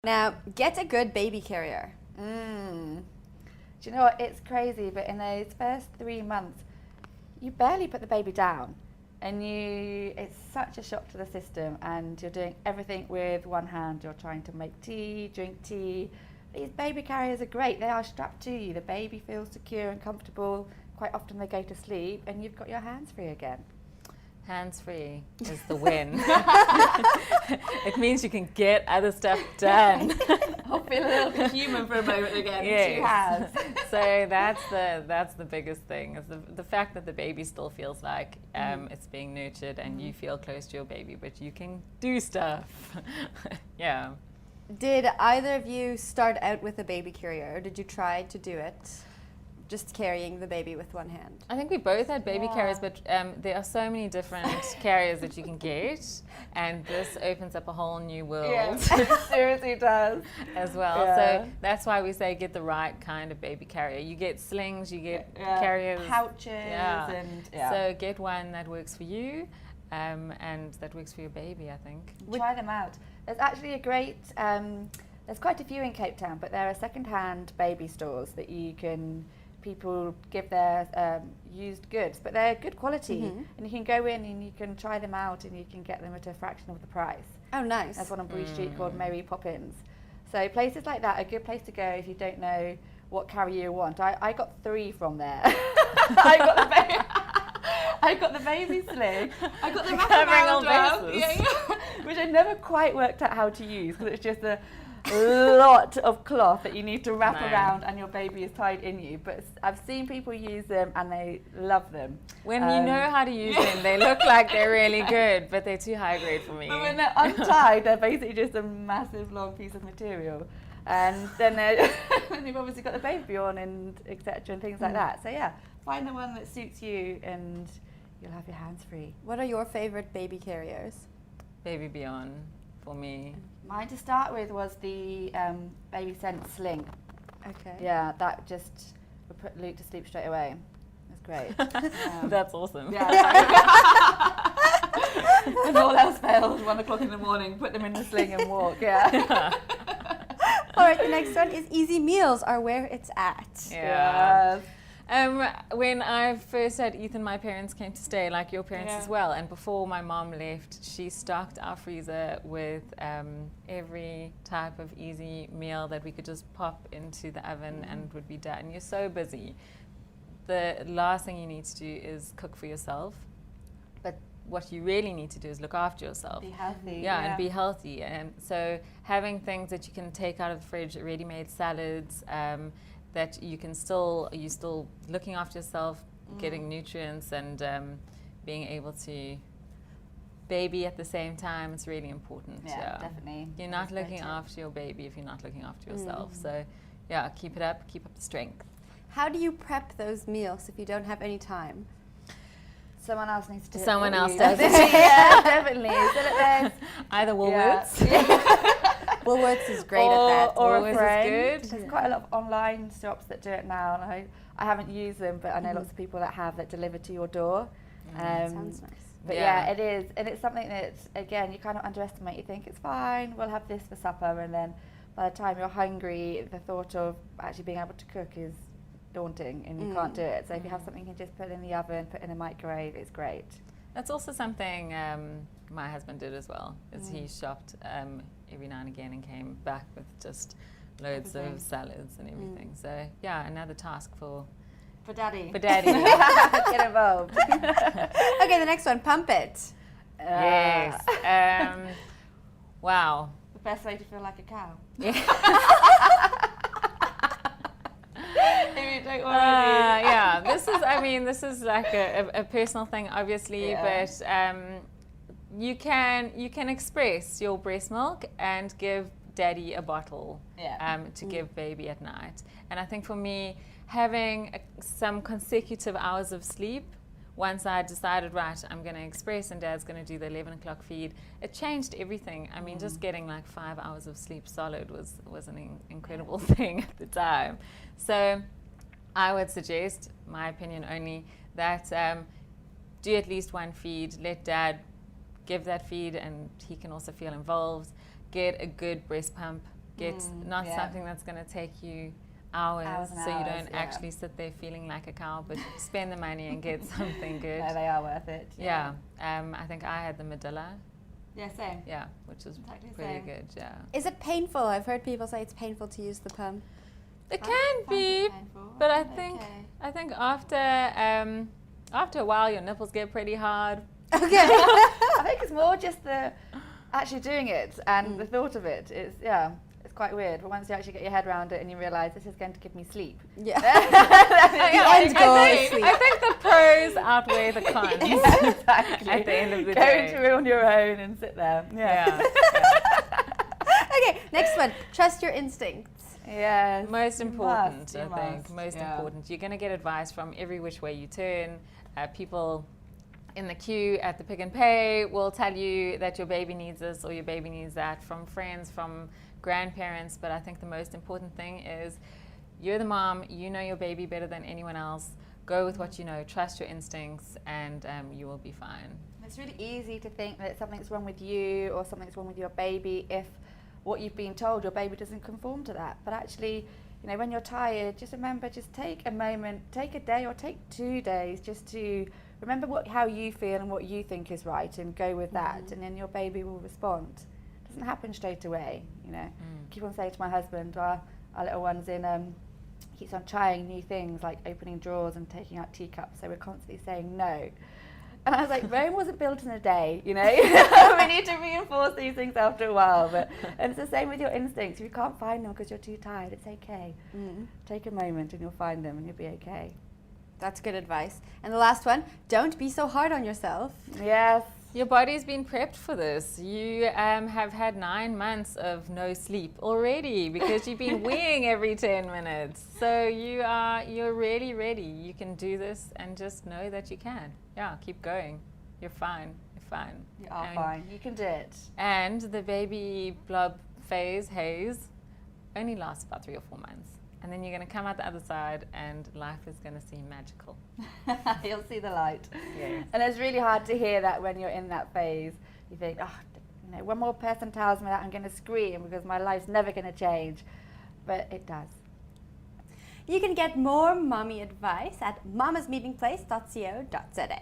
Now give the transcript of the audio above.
Now, get a good baby carrier. Do you know what? It's crazy, but in those first 3 months, you barely put the baby down. And it's such a shock to the system, and you're doing everything with one hand. You're trying to make tea, drink tea. These baby carriers are great. They are strapped to you. The baby feels secure and comfortable. Quite often they go to sleep, and you've got your hands free again. Hands-free is the win. It means you can get other stuff done. I'll feel a little bit human for a moment again. Yes. 2 hands. So that's the biggest thing, is the fact that the baby still feels like it's being nurtured and you feel close to your baby, but you can do stuff. Yeah. Did either of you start out with a baby carrier, or did you try to do it just carrying the baby with one hand? I think we both had baby carriers, but there are so many different carriers that you can get, and this opens up a whole new world. Yeah, it seriously does. As well. Yeah. So that's why we say get the right kind of baby carrier. You get slings, you get carriers, pouches, and yeah. So get one that works for you, and that works for your baby, I think. Try them out. There's actually a great, there's quite a few in Cape Town, but there are second-hand baby stores that people give their used goods, but they're good quality, and you can go in and you can try them out, and you can get them at a fraction of the price. Oh, nice. There's one on Bruce Street called Mary Poppins. So places like that are a good place to go if you don't know what carrier you want. I got 3 from there. I got the baby sling. I got the wraparound one, which I never quite worked out how to use, because it's just a lot of cloth that you need to wrap around, and your baby is tied in you. But I've seen people use them and they love them. When you know how to use them, they look like they're really good, but they're too high grade for me. But when they're untied, they're basically just a massive long piece of material. And then you've obviously got the baby on and etc. and things like that. So yeah, find the one that suits you and you'll have your hands free. What are your favorite baby carriers? Baby Beyond for me. Mine to start with was the Baby Sense sling. Okay. Yeah, that just would put Luke to sleep straight away. It's great. That's awesome. Yeah. When all else fails, 1 o'clock in the morning, put them in the sling and walk. Yeah. All right, the next one is easy meals are where it's at. Yeah. When I first had Ethan, my parents came to stay, like your parents as well. And before my mom left, she stocked our freezer with every type of easy meal that we could just pop into the oven and it would be done. You're so busy. The last thing you need to do is cook for yourself. But what you really need to do is look after yourself. Be healthy. Yeah, and be healthy. And so having things that you can take out of the fridge, ready-made salads, that you're still looking after yourself, getting nutrients, and being able to baby at the same time. It's really important. Yeah, definitely. You're not looking after your baby if you're not looking after yourself. So yeah, keep it up, keep up the strength. How do you prep those meals if you don't have any time? Someone else needs to do Someone it else you. does it. Yeah, definitely. Either Woolworths. Woolworths is great at that. Or Woolworths a friend. is good. There's quite a lot of online shops that do it now, and I haven't used them, but I know lots of people that have, that deliver to your door. Sounds nice. But yeah, it is, and it's something that, again, you kind of underestimate. You think it's fine, we'll have this for supper, and then by the time you're hungry, the thought of actually being able to cook is daunting, and you can't do it. So if you have something you can just put in the oven, put in a microwave, it's great. That's also something my husband did as well, is he shopped every now and again and came back with just loads of salads and everything. So yeah, another task for daddy. Get involved. Okay, the next one, pump it. Yes. Wow. The best way to feel like a cow. Yeah, this is like a personal thing, obviously, but you can express your breast milk and give daddy a bottle to give baby at night. And I think for me, having some consecutive hours of sleep, once I decided, right, I'm going to express and dad's going to do the 11 o'clock feed, it changed everything. I mean, just getting like 5 hours of sleep solid was an incredible thing at the time. So I would suggest, my opinion only, that do at least one feed, let dad give that feed and he can also feel involved. Get a good breast pump, Get not yeah. something that's going to take you hours, Hours and so you hours, don't yeah. actually sit there feeling like a cow, but spend the money and get something good. No, they are worth it. Yeah, I think I had the Medilla, Yeah, same. yeah, which was Exactly the pretty same. good, yeah. Is it painful? I've heard people say it's painful to use the pump. It I can find be, it painful. but I find it think okay. after a while your nipples get pretty hard. Okay. I think it's more just the actually doing it and the thought of it. It's quite weird. But once you actually get your head around it and you realise this is going to give me sleep. Yeah. I end goal is sleep. think the pros outweigh the cons Exactly. at the end of the Going day. through on your own and sit there. Yeah. Okay, next one. Trust your instincts. Yes. Most You important, must, you I think. must, Most yeah. important. You're going to get advice from every which way you turn. People in the queue at the Pick and Pay will tell you that your baby needs this or your baby needs that, from friends, from grandparents. But I think the most important thing is you're the mom, you know your baby better than anyone else. Go with what you know, trust your instincts, and you will be fine. It's really easy to think that something's wrong with you or something's wrong with your baby if what you've been told, your baby doesn't conform to that. But actually, you know, when you're tired, just remember, just take a moment, take a day or take 2 days just to remember how you feel and what you think is right, and go with that, and then your baby will respond. It doesn't happen straight away, you know. Keep on saying to my husband, our little one's in, keeps on trying new things like opening drawers and taking out teacups, so we're constantly saying no. And I was like, Rome wasn't built in a day, you know. We need to reinforce these things after a while. And it's the same with your instincts. If you can't find them because you're too tired, it's okay. Take a moment and you'll find them and you'll be okay. That's good advice. And the last one, don't be so hard on yourself. Yes. Your body's been prepped for this. You have had 9 months of no sleep already because you've been weeing every 10 minutes. So you're really ready. You can do this, and just know that you can. Yeah, keep going. You're fine. You're fine. You are fine. You can do it. And the baby blob phase, haze, only lasts about 3 or 4 months. And then you're going to come out the other side and life is going to seem magical. You'll see the light. Yes. And it's really hard to hear that when you're in that phase. You think, oh, you know, one more person tells me that I'm going to scream because my life's never going to change. But it does. You can get more mommy advice at mamasmeetingplace.co.za.